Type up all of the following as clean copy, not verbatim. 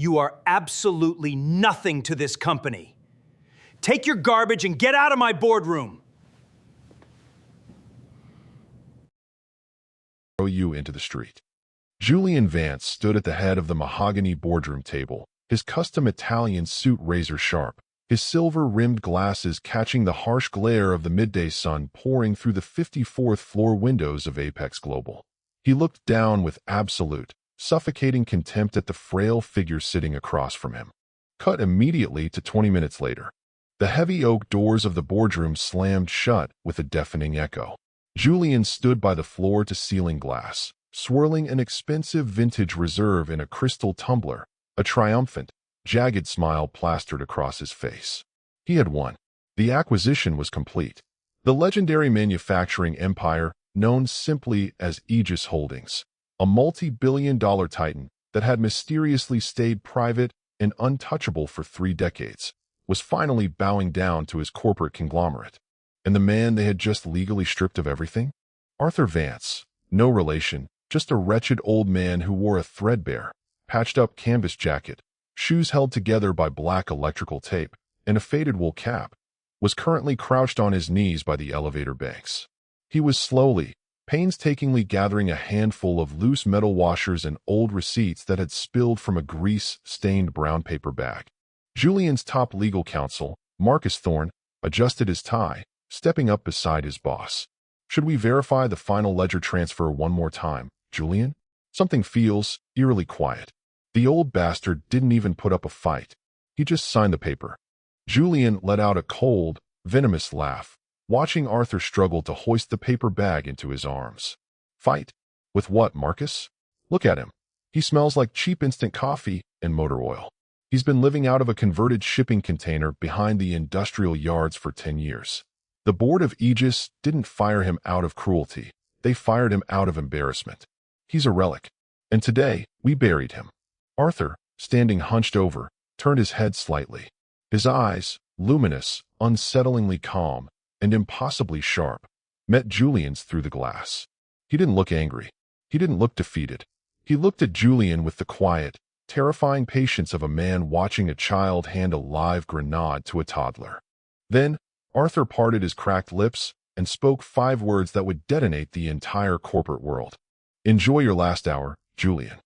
You are absolutely nothing to this company. Take your garbage and get out of my boardroom. Throw you into the street. Julian Vance stood at the head of the mahogany boardroom table, his custom Italian suit razor-sharp, his silver-rimmed glasses catching the harsh glare of the midday sun pouring through the 54th floor windows of Apex Global. He looked down with absolute, suffocating contempt at the frail figure sitting across from him. Cut immediately to 20 minutes later. The heavy oak doors of the boardroom slammed shut with a deafening echo. Julian stood by the floor-to-ceiling glass, swirling an expensive vintage reserve in a crystal tumbler, a triumphant, jagged smile plastered across his face. He had won. The acquisition was complete. The legendary manufacturing empire, known simply as Aegis Holdings, a multi-billion-dollar titan that had mysteriously stayed private and untouchable for 3 decades, was finally bowing down to his corporate conglomerate. And the man they had just legally stripped of everything? Arthur Vance, no relation, just a wretched old man who wore a threadbare, patched-up canvas jacket, shoes held together by black electrical tape, and a faded wool cap, was currently crouched on his knees by the elevator banks. He was slowly, painstakingly gathering a handful of loose metal washers and old receipts that had spilled from a grease-stained brown paper bag. Julian's top legal counsel, Marcus Thorne, adjusted his tie, stepping up beside his boss. "Should we verify the final ledger transfer one more time, Julian? Something feels eerily quiet." The old bastard didn't even put up a fight. He just signed the paper. Julian let out a cold, venomous laugh, watching Arthur struggle to hoist the paper bag into his arms. "Fight? With what, Marcus? Look at him. He smells like cheap instant coffee and motor oil. He's been living out of a converted shipping container behind the industrial yards for 10 years. The board of Aegis didn't fire him out of cruelty. They fired him out of embarrassment. He's a relic. And today, we buried him." Arthur, standing hunched over, turned his head slightly. His eyes, luminous, unsettlingly calm, and impossibly sharp, met Julian's through the glass. He didn't look angry. He didn't look defeated. He looked at Julian with the quiet, terrifying patience of a man watching a child hand a live grenade to a toddler. Then, Arthur parted his cracked lips and spoke 5 words that would detonate the entire corporate world. "Enjoy your last hour, Julian."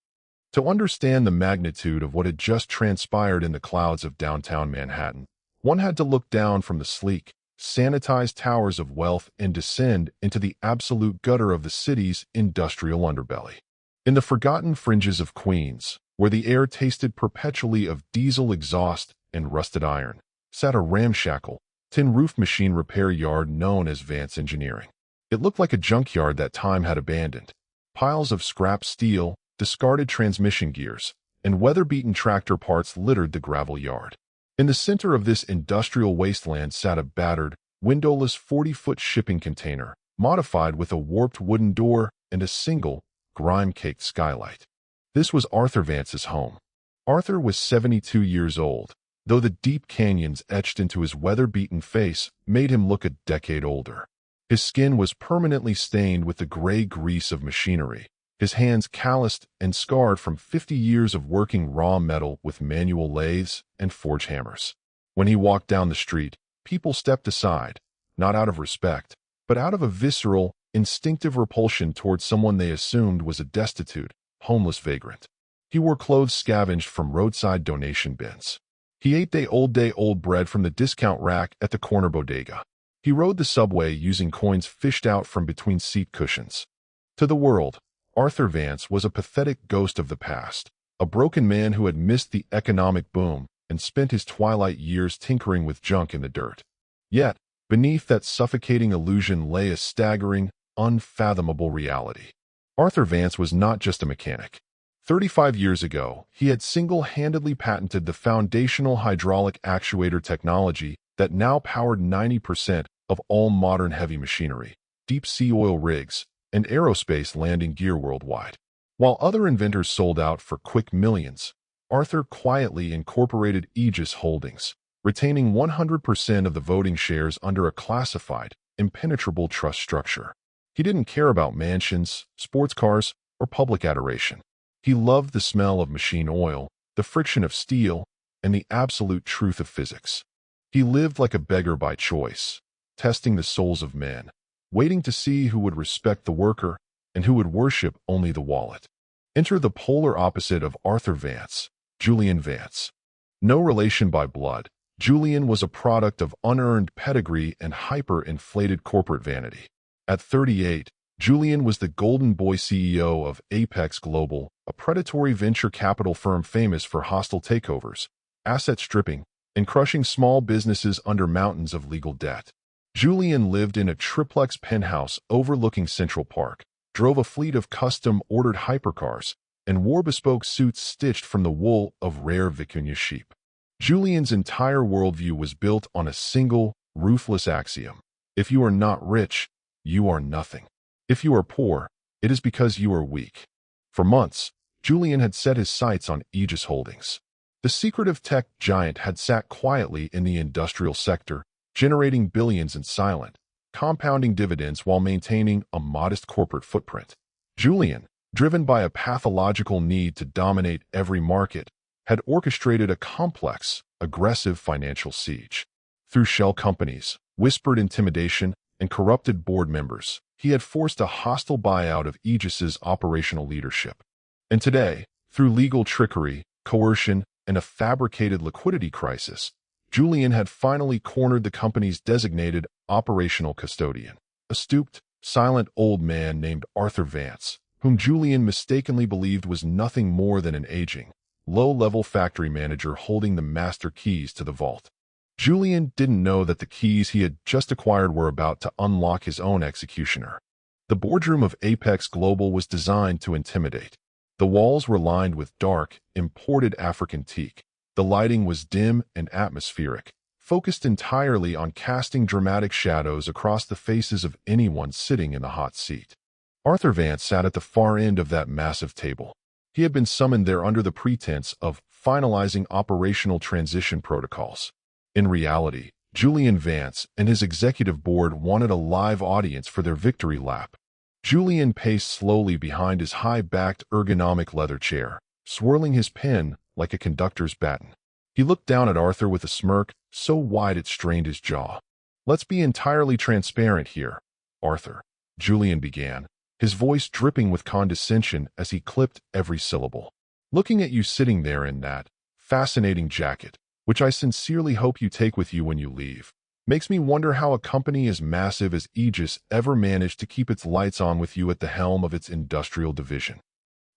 To understand the magnitude of what had just transpired in the clouds of downtown Manhattan, one had to look down from the sleek, sanitized towers of wealth and descend into the absolute gutter of the city's industrial underbelly. In the forgotten fringes of Queens, where the air tasted perpetually of diesel exhaust and rusted iron, sat a ramshackle, tin-roof machine repair yard known as Vance Engineering. It looked like a junkyard that time had abandoned. Piles of scrap steel, discarded transmission gears, and weather-beaten tractor parts littered the gravel yard. In the center of this industrial wasteland sat a battered, windowless 40-foot shipping container, modified with a warped wooden door and a single, grime-caked skylight. This was Arthur Vance's home. Arthur was 72 years old, though the deep canyons etched into his weather-beaten face made him look a decade older. His skin was permanently stained with the gray grease of machinery, his hands calloused and scarred from 50 years of working raw metal with manual lathes and forge hammers. When he walked down the street, people stepped aside, not out of respect, but out of a visceral, instinctive repulsion towards someone they assumed was a destitute, homeless vagrant. He wore clothes scavenged from roadside donation bins. He ate day-old bread from the discount rack at the corner bodega. He rode the subway using coins fished out from between seat cushions. To the world, Arthur Vance was a pathetic ghost of the past, a broken man who had missed the economic boom and spent his twilight years tinkering with junk in the dirt. Yet, beneath that suffocating illusion lay a staggering, unfathomable reality. Arthur Vance was not just a mechanic. 35 years ago, he had single-handedly patented the foundational hydraulic actuator technology that now powered 90% of all modern heavy machinery, deep-sea oil rigs, and aerospace landing gear worldwide. While other inventors sold out for quick millions, Arthur quietly incorporated Aegis Holdings, retaining 100% of the voting shares under a classified, impenetrable trust structure. He didn't care about mansions, sports cars, or public adoration. He loved the smell of machine oil, the friction of steel, and the absolute truth of physics. He lived like a beggar by choice, testing the souls of men, waiting to see who would respect the worker and who would worship only the wallet. Enter the polar opposite of Arthur Vance, Julian Vance. No relation by blood, Julian was a product of unearned pedigree and hyper-inflated corporate vanity. At 38, Julian was the golden boy CEO of Apex Global, a predatory venture capital firm famous for hostile takeovers, asset stripping, and crushing small businesses under mountains of legal debt. Julian lived in a triplex penthouse overlooking Central Park, drove a fleet of custom-ordered hypercars, and wore bespoke suits stitched from the wool of rare vicuña sheep. Julian's entire worldview was built on a single, ruthless axiom. If you are not rich, you are nothing. If you are poor, it is because you are weak. For months, Julian had set his sights on Aegis Holdings. The secretive tech giant had sat quietly in the industrial sector, generating billions in silent, compounding dividends while maintaining a modest corporate footprint. Julian, driven by a pathological need to dominate every market, had orchestrated a complex, aggressive financial siege. Through shell companies, whispered intimidation, and corrupted board members, he had forced a hostile buyout of Aegis's operational leadership. And today, through legal trickery, coercion, and a fabricated liquidity crisis, Julian had finally cornered the company's designated operational custodian, a stooped, silent old man named Arthur Vance, whom Julian mistakenly believed was nothing more than an aging, low-level factory manager holding the master keys to the vault. Julian didn't know that the keys he had just acquired were about to unlock his own executioner. The boardroom of Apex Global was designed to intimidate. The walls were lined with dark, imported African teak. The lighting was dim and atmospheric, focused entirely on casting dramatic shadows across the faces of anyone sitting in the hot seat. Arthur Vance sat at the far end of that massive table. He had been summoned there under the pretense of finalizing operational transition protocols. In reality, Julian Vance and his executive board wanted a live audience for their victory lap. Julian paced slowly behind his high-backed ergonomic leather chair, swirling his pen like a conductor's baton. He looked down at Arthur with a smirk so wide it strained his jaw. "Let's be entirely transparent here, Arthur," Julian began, his voice dripping with condescension as he clipped every syllable. "Looking at you sitting there in that fascinating jacket, which I sincerely hope you take with you when you leave, makes me wonder how a company as massive as Aegis ever managed to keep its lights on with you at the helm of its industrial division."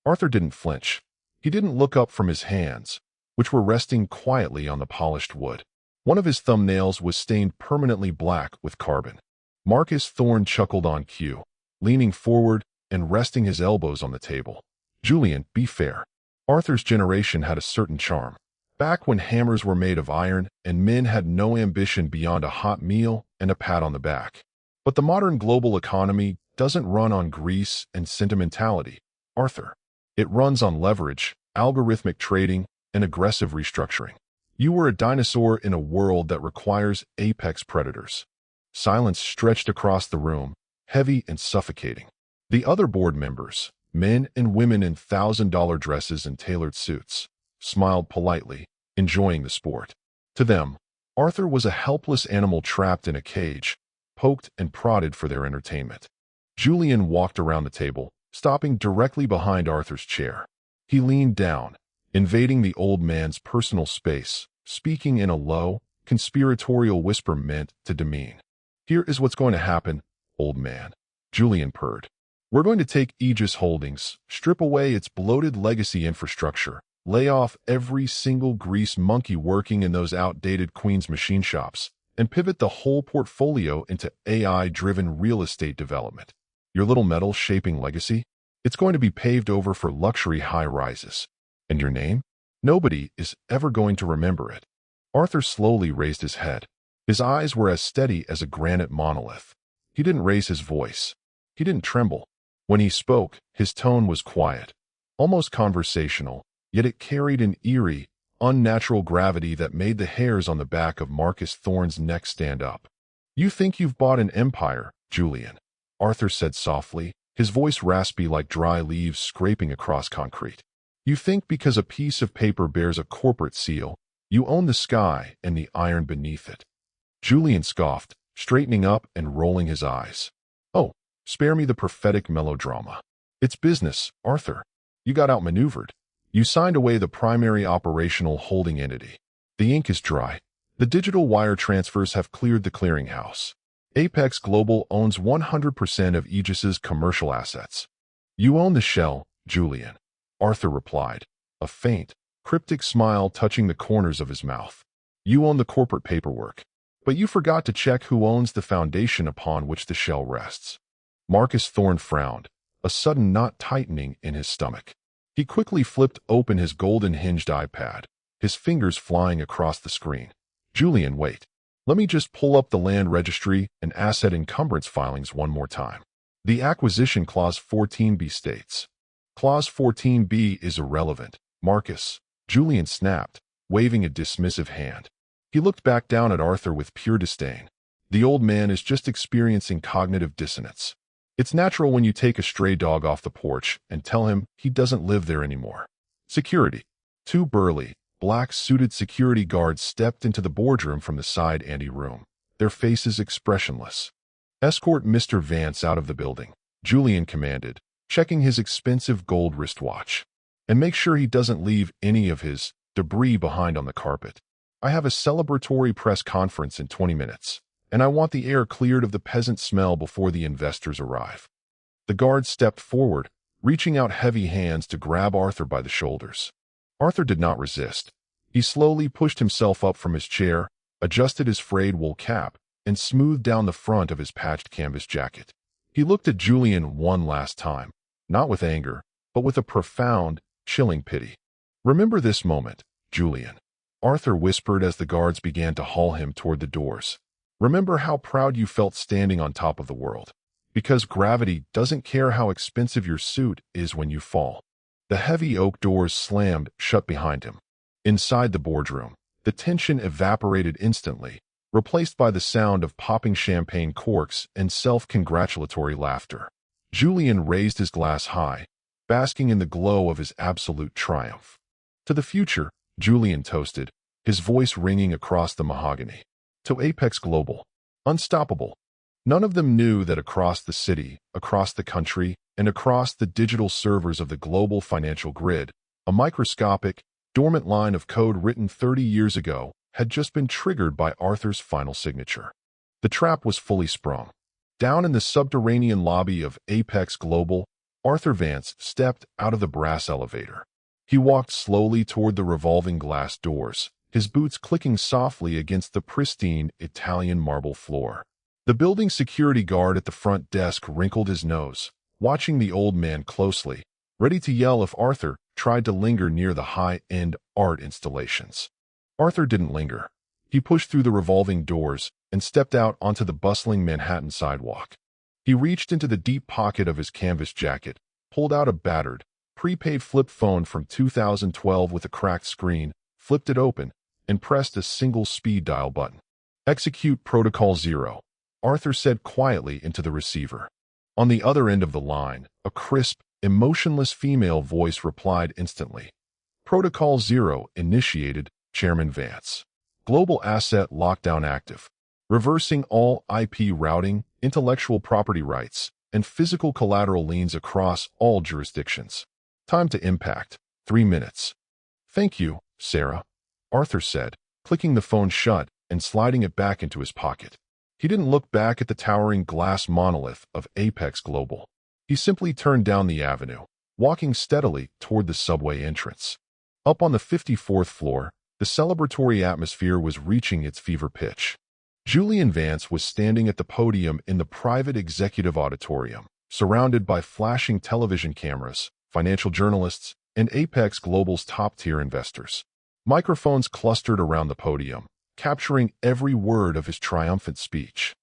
Arthur didn't flinch. He didn't look up from his hands, which were resting quietly on the polished wood. One of his thumbnails was stained permanently black with carbon. Marcus Thorne chuckled on cue, leaning forward and resting his elbows on the table. "Julian, be fair. Arthur's generation had a certain charm. Back when hammers were made of iron and men had no ambition beyond a hot meal and a pat on the back. But the modern global economy doesn't run on grease and sentimentality, Arthur. It runs on leverage, algorithmic trading, and aggressive restructuring. You were a dinosaur in a world that requires apex predators." Silence stretched across the room, heavy and suffocating. The other board members, men and women in $1,000 dresses and tailored suits, smiled politely, enjoying the sport. To them, Arthur was a helpless animal trapped in a cage, poked and prodded for their entertainment. Julian walked around the table, stopping directly behind Arthur's chair. He leaned down, invading the old man's personal space, speaking in a low, conspiratorial whisper meant to demean. "Here is what's going to happen, old man," Julian purred. "We're going to take Aegis Holdings, strip away its bloated legacy infrastructure, lay off every single grease monkey working in those outdated Queens machine shops, and pivot the whole portfolio into AI-driven real estate development. Your little metal shaping legacy? It's going to be paved over for luxury high-rises. And your name? Nobody is ever going to remember it." Arthur slowly raised his head. His eyes were as steady as a granite monolith. He didn't raise his voice. He didn't tremble. When he spoke, his tone was quiet, almost conversational, yet it carried an eerie, unnatural gravity that made the hairs on the back of Marcus Thorne's neck stand up. "You think you've bought an empire, Julian," Arthur said softly, his voice raspy like dry leaves scraping across concrete. You think because a piece of paper bears a corporate seal, you own the sky and the iron beneath it. Julian scoffed, straightening up and rolling his eyes. Oh, spare me the prophetic melodrama. It's business, Arthur. You got outmaneuvered. You signed away the primary operational holding entity. The ink is dry. The digital wire transfers have cleared the clearinghouse. Apex Global owns 100% of Aegis's commercial assets. You own the shell, Julian, Arthur replied, a faint, cryptic smile touching the corners of his mouth. You own the corporate paperwork, but you forgot to check who owns the foundation upon which the shell rests. Marcus Thorne frowned, a sudden knot tightening in his stomach. He quickly flipped open his golden-hinged iPad, his fingers flying across the screen. Julian, wait. Let me just pull up the land registry and asset encumbrance filings one more time. The acquisition clause 14b states. Clause 14b is irrelevant, Marcus, Julian snapped, waving a dismissive hand. He looked back down at Arthur with pure disdain. The old man is just experiencing cognitive dissonance. It's natural when you take a stray dog off the porch and tell him he doesn't live there anymore. Security. Two burly, black-suited security guards stepped into the boardroom from the side anteroom, their faces expressionless. Escort Mr. Vance out of the building, Julian commanded, checking his expensive gold wristwatch. And make sure he doesn't leave any of his debris behind on the carpet. I have a celebratory press conference in 20 minutes, and I want the air cleared of the peasant smell before the investors arrive. The guard stepped forward, reaching out heavy hands to grab Arthur by the shoulders. Arthur did not resist. He slowly pushed himself up from his chair, adjusted his frayed wool cap, and smoothed down the front of his patched canvas jacket. He looked at Julian one last time, not with anger, but with a profound, chilling pity. Remember this moment, Julian, Arthur whispered as the guards began to haul him toward the doors. Remember how proud you felt standing on top of the world. Because gravity doesn't care how expensive your suit is when you fall. The heavy oak doors slammed shut behind him. Inside the boardroom, the tension evaporated instantly, replaced by the sound of popping champagne corks and self-congratulatory laughter. Julian raised his glass high, basking in the glow of his absolute triumph. To the future, Julian toasted, his voice ringing across the mahogany. To Apex Global. Unstoppable. None of them knew that across the city, across the country, and across the digital servers of the global financial grid, a microscopic, dormant line of code written 30 years ago had just been triggered by Arthur's final signature. The trap was fully sprung. Down in the subterranean lobby of Apex Global, Arthur Vance stepped out of the brass elevator. He walked slowly toward the revolving glass doors, his boots clicking softly against the pristine Italian marble floor. The building security guard at the front desk wrinkled his nose, watching the old man closely, ready to yell if Arthur tried to linger near the high-end art installations. Arthur didn't linger. He pushed through the revolving doors and stepped out onto the bustling Manhattan sidewalk. He reached into the deep pocket of his canvas jacket, pulled out a battered, prepaid flip phone from 2012 with a cracked screen, flipped it open, and pressed a single speed dial button. Execute Protocol 0, Arthur said quietly into the receiver. On the other end of the line, a crisp, emotionless female voice replied instantly. Protocol 0 initiated, Chairman Vance. Global asset lockdown active. Reversing all IP routing, intellectual property rights, and physical collateral liens across all jurisdictions. Time to impact, 3 minutes. Thank you, Sarah, Arthur said, clicking the phone shut and sliding it back into his pocket. He didn't look back at the towering glass monolith of Apex Global. He simply turned down the avenue, walking steadily toward the subway entrance. Up on the 54th floor, the celebratory atmosphere was reaching its fever pitch. Julian Vance was standing at the podium in the private executive auditorium, surrounded by flashing television cameras, financial journalists, and Apex Global's top-tier investors. Microphones clustered around the podium, capturing every word of his triumphant speech.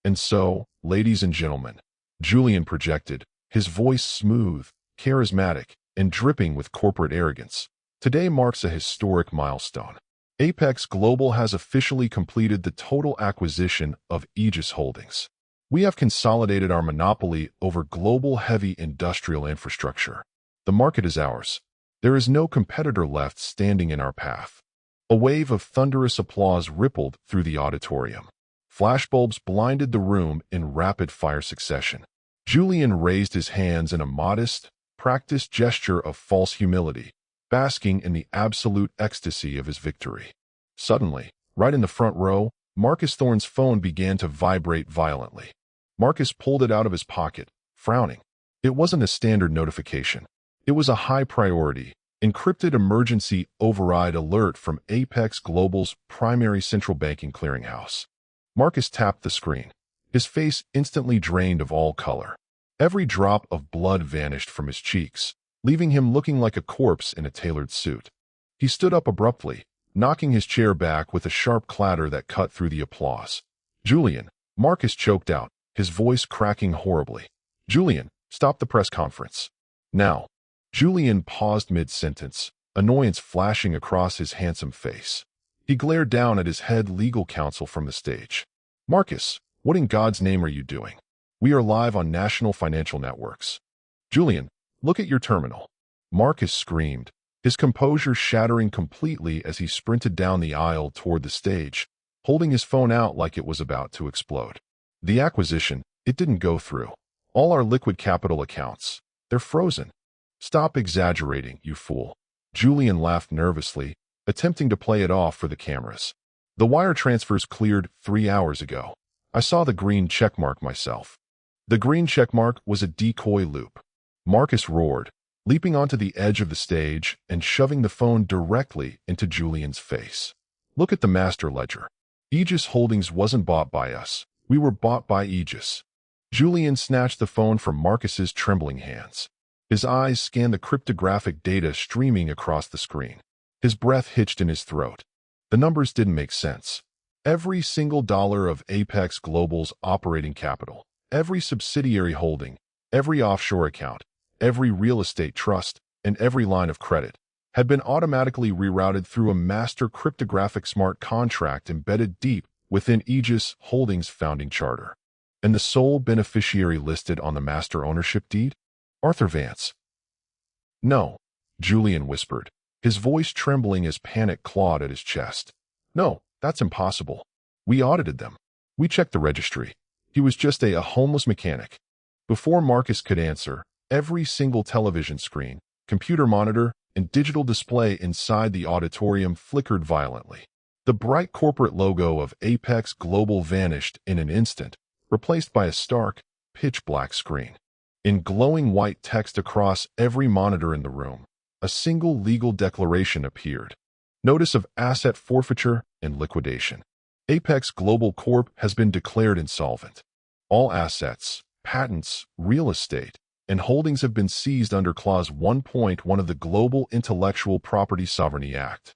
And so, ladies and gentlemen, Julian projected, his voice smooth, charismatic, and dripping with corporate arrogance. Today marks a historic milestone. Apex Global has officially completed the total acquisition of Aegis Holdings. We have consolidated our monopoly over global heavy industrial infrastructure. The market is ours. There is no competitor left standing in our path. A wave of thunderous applause rippled through the auditorium. Flashbulbs blinded the room in rapid-fire succession. Julian raised his hands in a modest, practiced gesture of false humility, basking in the absolute ecstasy of his victory. Suddenly, right in the front row, Marcus Thorne's phone began to vibrate violently. Marcus pulled it out of his pocket, frowning. It wasn't a standard notification. It was a high-priority, encrypted emergency override alert from Apex Global's primary central banking clearinghouse. Marcus tapped the screen. His face instantly drained of all color. Every drop of blood vanished from his cheeks, leaving him looking like a corpse in a tailored suit. He stood up abruptly, knocking his chair back with a sharp clatter that cut through the applause. "Julian," Marcus choked out, his voice cracking horribly. "Julian, stop the press conference. Now." Julian paused mid-sentence, annoyance flashing across his handsome face. He glared down at his head legal counsel from the stage. "Marcus, what in God's name are you doing? We are live on national financial networks." "Julian, look at your terminal." Marcus screamed, his composure shattering completely as he sprinted down the aisle toward the stage, holding his phone out like it was about to explode. "The acquisition, it didn't go through. All our liquid capital accounts, they're frozen." "Stop exaggerating, you fool." Julian laughed nervously, attempting to play it off for the cameras. "The wire transfers cleared 3 hours ago. I saw the green checkmark myself." The green checkmark was a decoy loop. Marcus roared, leaping onto the edge of the stage and shoving the phone directly into Julian's face. "Look at the master ledger. Aegis Holdings wasn't bought by us. We were bought by Aegis." Julian snatched the phone from Marcus's trembling hands. His eyes scanned the cryptographic data streaming across the screen. His breath hitched in his throat. The numbers didn't make sense. Every single dollar of Apex Global's operating capital, every subsidiary holding, every offshore account, every real estate trust, and every line of credit had been automatically rerouted through a master cryptographic smart contract embedded deep within Aegis Holdings' founding charter. And the sole beneficiary listed on the master ownership deed? Arthur Vance. "No," Julian whispered, his voice trembling as panic clawed at his chest. "No, that's impossible. We audited them. We checked the registry. He was just a homeless mechanic." Before Marcus could answer, every single television screen, computer monitor, and digital display inside the auditorium flickered violently. The bright corporate logo of Apex Global vanished in an instant, replaced by a stark, pitch-black screen. In glowing white text across every monitor in the room, a single legal declaration appeared. Notice of asset forfeiture and liquidation. Apex Global Corp has been declared insolvent. All assets, patents, real estate, and holdings have been seized under Clause 1.1 of the Global Intellectual Property Sovereignty Act.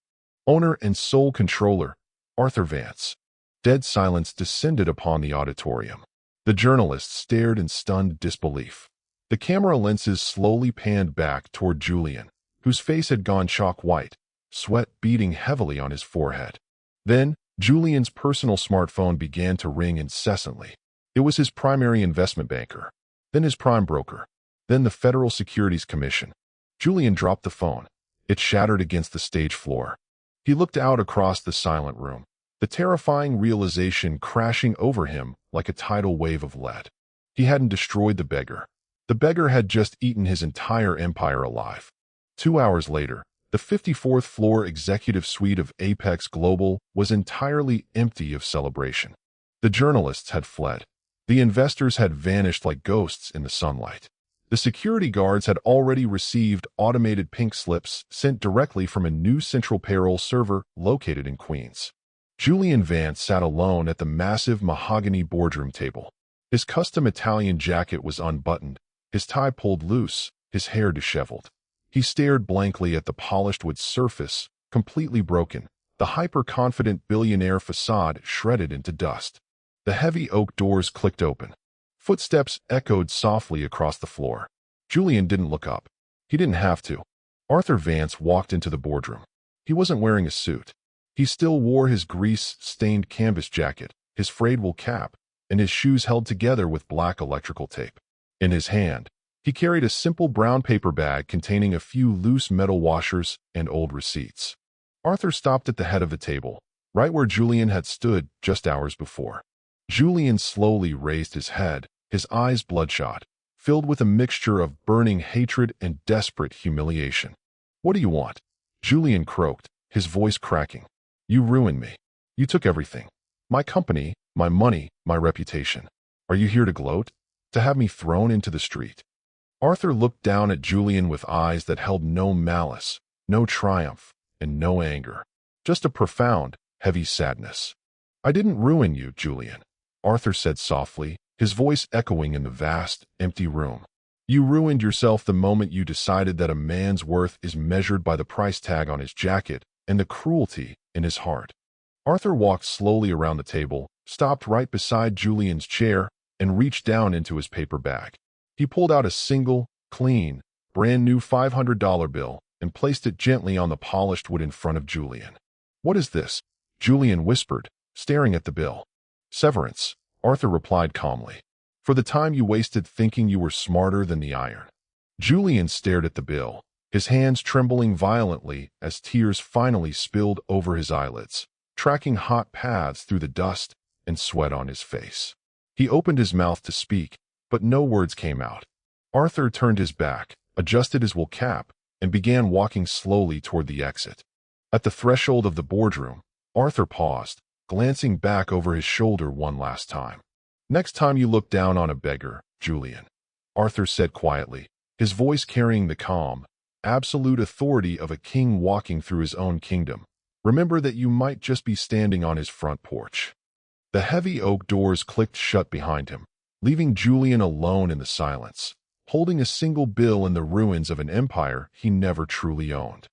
Owner and sole controller, Arthur Vance. Dead silence descended upon the auditorium. The journalists stared in stunned disbelief. The camera lenses slowly panned back toward Julian, whose face had gone chalk white, sweat beading heavily on his forehead. Then, Julian's personal smartphone began to ring incessantly. It was his primary investment banker, then his prime broker, then the Federal Securities Commission. Julian dropped the phone. It shattered against the stage floor. He looked out across the silent room, the terrifying realization crashing over him like a tidal wave of lead. He hadn't destroyed the beggar. The beggar had just eaten his entire empire alive. 2 hours later, the 54th floor executive suite of Apex Global was entirely empty of celebration. The journalists had fled. The investors had vanished like ghosts in the sunlight. The security guards had already received automated pink slips sent directly from a new central payroll server located in Queens. Julian Vance sat alone at the massive mahogany boardroom table. His custom Italian jacket was unbuttoned, his tie pulled loose, his hair disheveled. He stared blankly at the polished wood surface, completely broken, the hyper-confident billionaire facade shredded into dust. The heavy oak doors clicked open. Footsteps echoed softly across the floor. Julian didn't look up. He didn't have to. Arthur Vance walked into the boardroom. He wasn't wearing a suit. He still wore his grease-stained canvas jacket, his frayed wool cap, and his shoes held together with black electrical tape. In his hand, He carried a simple brown paper bag containing a few loose metal washers and old receipts. Arthur stopped at the head of the table, right where Julian had stood just hours before. Julian slowly raised his head, his eyes bloodshot, filled with a mixture of burning hatred and desperate humiliation. "What do you want?" Julian croaked, his voice cracking. "You ruined me. You took everything. My company, my money, my reputation. Are you here to gloat? To have me thrown into the street?" Arthur looked down at Julian with eyes that held no malice, no triumph, and no anger. Just a profound, heavy sadness. "I didn't ruin you, Julian," Arthur said softly, his voice echoing in the vast, empty room. "You ruined yourself the moment you decided that a man's worth is measured by the price tag on his jacket and the cruelty in his heart." Arthur walked slowly around the table, stopped right beside Julian's chair, and reached down into his paper bag. He pulled out a single, clean, brand-new $500 bill and placed it gently on the polished wood in front of Julian. "What is this?" Julian whispered, staring at the bill. "Severance," Arthur replied calmly. "For the time you wasted thinking you were smarter than the iron." Julian stared at the bill, his hands trembling violently as tears finally spilled over his eyelids, tracking hot paths through the dust and sweat on his face. He opened his mouth to speak, but no words came out. Arthur turned his back, adjusted his wool cap, and began walking slowly toward the exit. At the threshold of the boardroom, Arthur paused, glancing back over his shoulder one last time. "Next time you look down on a beggar, Julian," Arthur said quietly, his voice carrying the calm, absolute authority of a king walking through his own kingdom, "remember that you might just be standing on his front porch." The heavy oak doors clicked shut behind him, leaving Julian alone in the silence, holding a single bill in the ruins of an empire he never truly owned.